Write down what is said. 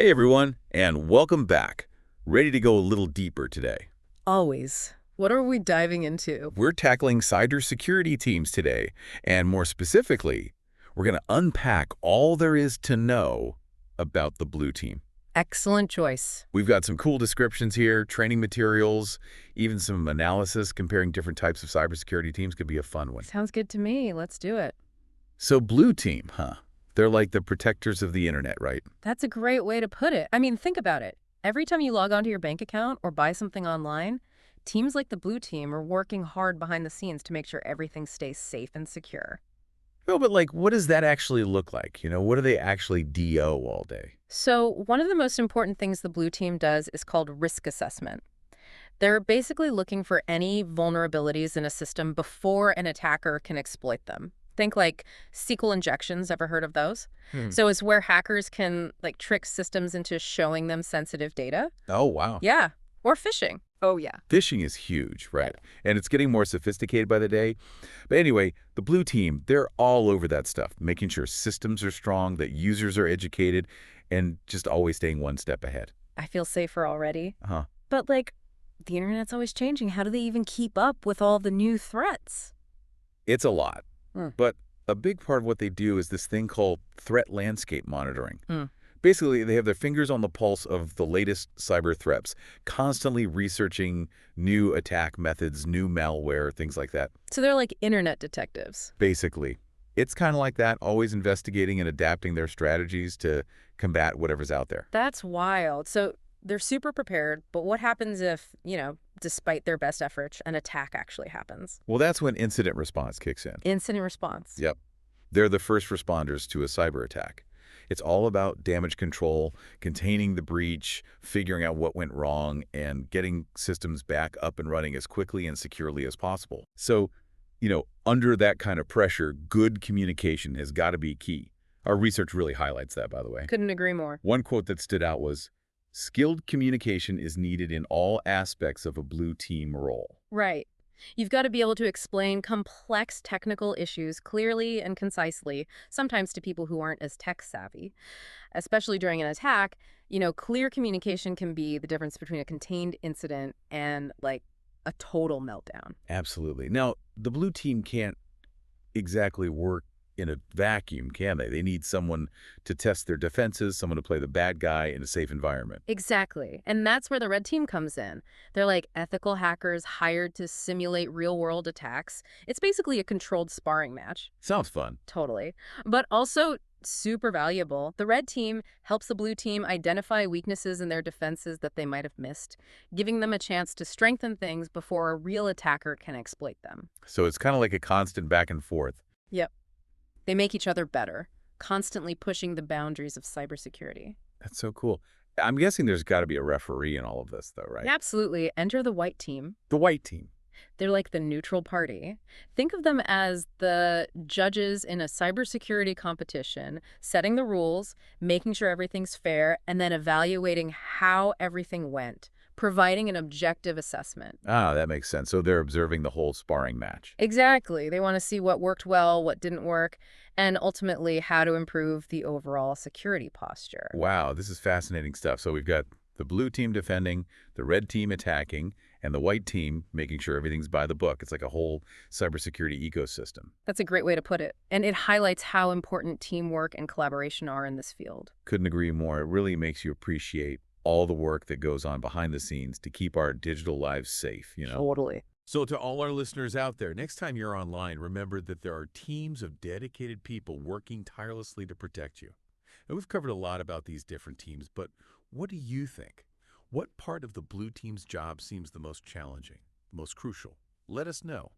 Hey everyone, and welcome back. Ready to go a little deeper today. Always. What are we diving into? We're tackling cybersecurity teams today, and more specifically, we're going to unpack all there is to know about the blue team. Excellent choice. We've got some cool descriptions here, training materials, even some analysis comparing different types of cybersecurity teams could be a fun one. Sounds good to me. Let's do it. So blue team, huh? They're like the protectors of the internet, right? That's a great way to put it. I mean, think about it. Every time you log onto your bank account or buy something online, teams like the Blue Team are working hard behind the scenes to make sure everything stays safe and secure. Well, but like, what does that actually look like? What do they actually DO all day? So, one of the most important things the Blue Team does is called risk assessment. They're basically looking for any vulnerabilities in a system before an attacker can exploit them. Think like SQL injections. Ever heard of those? Hmm. So it's where hackers can trick systems into showing them sensitive data. Oh, wow. Yeah. Or phishing. Oh, yeah. Phishing is huge, right? And it's getting more sophisticated by the day. But anyway, the blue team, they're all over that stuff, making sure systems are strong, that users are educated, and just always staying one step ahead. I feel safer already. Uh-huh. But the internet's always changing. How do they even keep up with all the new threats? It's a lot. Hmm. But a big part of what they do is this thing called threat landscape monitoring. Hmm. Basically, they have their fingers on the pulse of the latest cyber threats, constantly researching new attack methods, new malware, things like that. So they're like internet detectives. Basically, it's kind of like that, always investigating and adapting their strategies to combat whatever's out there. That's wild. So they're super prepared, but what happens if, despite their best efforts, an attack actually happens? Well, that's when incident response kicks in. Incident response. Yep. They're the first responders to a cyber attack. It's all about damage control, containing the breach, figuring out what went wrong, and getting systems back up and running as quickly and securely as possible. So, under that kind of pressure, good communication has got to be key. Our research really highlights that, by the way. Couldn't agree more. One quote that stood out was, "Skilled communication is needed in all aspects of a blue team role." Right. You've got to be able to explain complex technical issues clearly and concisely, sometimes to people who aren't as tech savvy. Especially during an attack, clear communication can be the difference between a contained incident and a total meltdown. Absolutely. Now, the blue team can't exactly work in a vacuum, can they? They need someone to test their defenses, someone to play the bad guy in a safe environment. Exactly. And that's where the red team comes in. They're like ethical hackers hired to simulate real-world attacks. It's basically a controlled sparring match. Sounds fun. Totally. But also super valuable. The red team helps the blue team identify weaknesses in their defenses that they might have missed, giving them a chance to strengthen things before a real attacker can exploit them. So it's kind of like a constant back and forth. Yep. They make each other better, constantly pushing the boundaries of cybersecurity. That's so cool. I'm guessing there's got to be a referee in all of this, though, right? Absolutely. Enter the white team. The white team. They're like the neutral party. Think of them as the judges in a cybersecurity competition, setting the rules, making sure everything's fair, and then evaluating how everything went, providing an objective assessment. Ah, that makes sense. So they're observing the whole sparring match. Exactly. They want to see what worked well, what didn't work, and ultimately how to improve the overall security posture. Wow, this is fascinating stuff. So we've got the blue team defending, the red team attacking, and the white team making sure everything's by the book. It's like a whole cybersecurity ecosystem. That's a great way to put it. And it highlights how important teamwork and collaboration are in this field. Couldn't agree more. It really makes you appreciate all the work that goes on behind the scenes to keep our digital lives safe. Totally. So to all our listeners out there, next time you're online, remember that there are teams of dedicated people working tirelessly to protect you. Now, we've covered a lot about these different teams, but what do you think? What part of the blue team's job seems the most challenging, the most crucial? Let us know.